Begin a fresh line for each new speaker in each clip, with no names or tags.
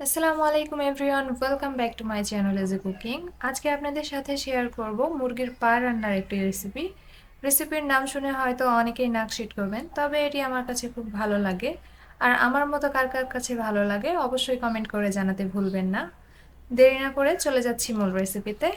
আসসালামু আলাইকুম everyone, welcome back to my channel as a cooking. আজকে আপনাদের সাথে শেয়ার করব মুরগির পা রান্নার একটি রেসিপির নাম শুনে হয়তো অনেকেই নাক সিট করবেন, তবে এটি আমার কাছে খুব ভালো লাগে। আর আমার মতো কার কার কাছে ভালো লাগে অবশ্যই কমেন্ট করে জানাতে ভুলবেন না। দেরি না করে চলে যাচ্ছি মূল রেসিপিতে।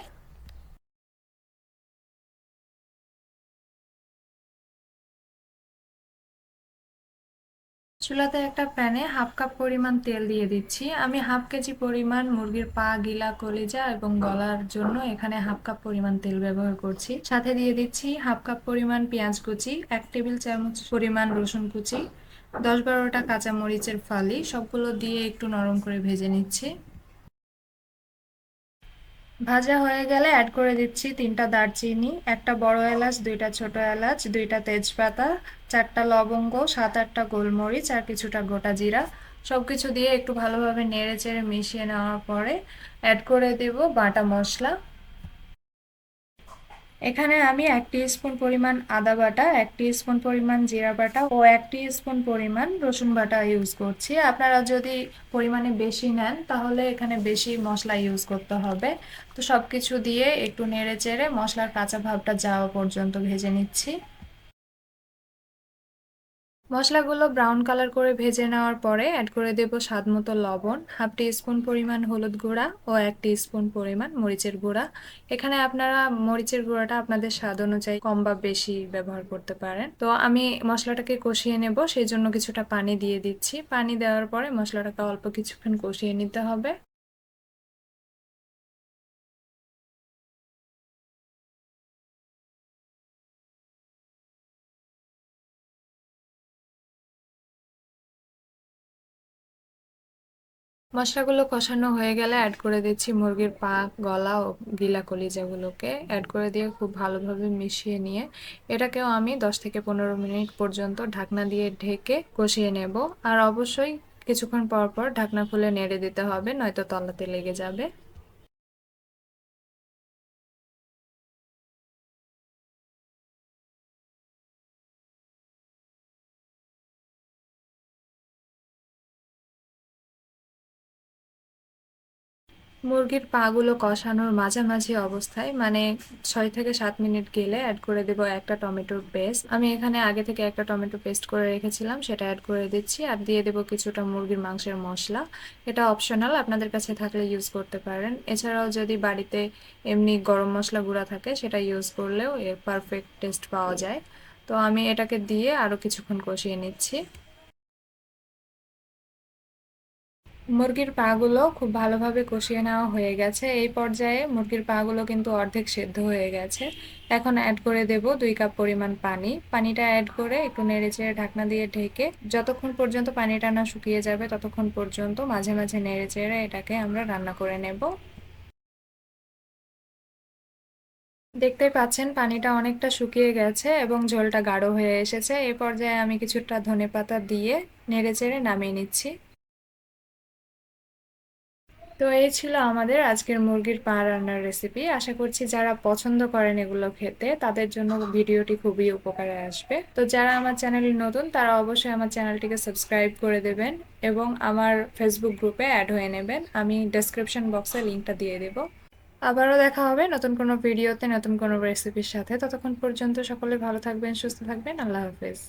চুলাতে একটা প্যানে হাফ কাপ পরিমাণ তেল দিয়ে দিচ্ছি। আমি হাফ কেজি পরিমাণ মুরগির পা, গিলা, কলিজা এবং গলার জন্য এখানে হাফ কাপ পরিমাণ তেল ব্যবহার করছি। সাথে দিয়ে দিচ্ছি হাফ কাপ পরিমাণ পেঁয়াজ কুচি, 1 টেবিল চামচ পরিমাণ রসুন কুচি, 10-12টা কাঁচা মরিচের ফালি, সবগুলো দিয়ে একটু নরম করে ভেজে নিচ্ছি। ভাজা হয়ে গেলে অ্যাড করে দিচ্ছি 3টা দারচিনি, একটা বড় এলাচ, 2টা ছোট এলাচ, 2টা তেজপাতা, 4টা লবঙ্গ, 7-8টা গোলমরিচ আর কিছুটা গোটা জিরা। সবকিছু দিয়ে একটু ভালোভাবে নেড়ে চেড়ে মিশিয়ে নেওয়ার পরে অ্যাড করে দেব বাটা মশলা। এখানে আমি 1 টি স্পুন পরিমাণ আদা বাটা, 1 টি স্পুন পরিমাণ জিরা বাটা ও 1 টি স্পুন পরিমাণ রসুন বাটা ইউজ করছি। আপনারা যদি পরিমাণে বেশি নেন তাহলে এখানে বেশি মশলা ইউজ করতে হবে। তো সবকিছু দিয়ে একটু নেড়ে চেড়ে মশলার কাঁচা ভাবটা যাওয়া পর্যন্ত ভেজে নিচ্ছি। মশলাগুলো ব্রাউন কালার করে ভেজে নেওয়ার পরে অ্যাড করে দেব স্বাদ মতো লবণ, হাফ টি স্পুন পরিমাণ হলুদ গুঁড়া ও 1 টি স্পুন পরিমাণ মরিচের গুঁড়া। এখানে আপনারা মরিচের গুঁড়াটা আপনাদের স্বাদ অনুযায়ী কম বা বেশি ব্যবহার করতে পারেন। তো আমি মশলাটাকে কষিয়ে নেব, সেই জন্য কিছুটা পানি দিয়ে দিচ্ছি। পানি দেওয়ার পরে মশলাটাকে অল্প কিছুক্ষণ কষিয়ে নিতে হবে। মশলাগুলো কষানো হয়ে গেলে অ্যাড করে দিচ্ছি মুরগির পা, গলা ও গিলা কলিজাগুলোকে অ্যাড করে দিয়ে খুব ভালোভাবে মিশিয়ে নিয়ে এটাকেও আমি 10 থেকে 15 মিনিট পর্যন্ত ঢাকনা দিয়ে ঢেকে কষিয়ে নেব। আর অবশ্যই কিছুক্ষণ পর পর ঢাকনা খুলে নেড়ে দিতে হবে, নয়তো তলাতে লেগে যাবে। মুরগির পাগুলো কষানোর মাঝামাঝি অবস্থায়, মানে 6 থেকে 7 মিনিট গেলে অ্যাড করে দেব একটা টমেটোর পেস্ট। আমি এখানে আগে থেকে একটা টমেটো পেস্ট করে রেখেছিলাম, সেটা অ্যাড করে দিচ্ছি। আর দিয়ে দেব কিছুটা মুরগির মাংসের মশলা। এটা অপশনাল, আপনাদের কাছে থাকলে ইউজ করতে পারেন। এছাড়াও যদি বাড়িতে এমনি গরম মশলা গুঁড়া থাকে সেটা ইউজ করলেও এর পারফেক্ট টেস্ট পাওয়া যায়। তো আমি এটাকে দিয়ে আরও কিছুক্ষণ কষিয়ে নিচ্ছি। মুরগির পাগুলো খুব ভালোভাবে কষিয়ে নেওয়া হয়ে গেছে। এই পর্যায়ে মুরগির পাগুলো কিন্তু অর্ধেক সেদ্ধ হয়ে গেছে। এখন অ্যাড করে দেব 2 কাপ পরিমাণ পানি। পানিটা অ্যাড করে একটু নেড়েচেড়ে ঢাকনা দিয়ে ঢেকে যতক্ষণ পর্যন্ত পানিটা না শুকিয়ে যাবে ততক্ষণ পর্যন্ত মাঝে মাঝে নেড়েচেড়ে এটাকে আমরা রান্না করে নেব। দেখতেই পাচ্ছেন পানিটা অনেকটা শুকিয়ে গেছে এবং ঝোলটা গাঢ় হয়ে এসেছে। এই পর্যায়ে আমি কিছুটা ধনেপাতা দিয়ে নেড়েচেড়ে নামিয়ে নিচ্ছি। তো এই ছিল আমাদের আজকের মুরগির পা রান্নার রেসিপি। আশা করছি যারা পছন্দ করেন এগুলো খেতে তাদের জন্য ভিডিওটি খুবই উপকারে আসবে। তো যারা আমার চ্যানেলে নতুন তারা অবশ্যই আমার চ্যানেলটিকে সাবস্ক্রাইব করে দেবেন এবং আমার ফেসবুক গ্রুপে অ্যাড হয়ে নেবেন। আমি ডেসক্রিপশন বক্সে লিঙ্কটা দিয়ে দেব। আবারও দেখা হবে নতুন কোনো ভিডিওতে নতুন কোনো রেসিপির সাথে। ততক্ষণ পর্যন্ত সকলে ভালো থাকবেন, সুস্থ থাকবেন। আল্লাহ হাফেজ।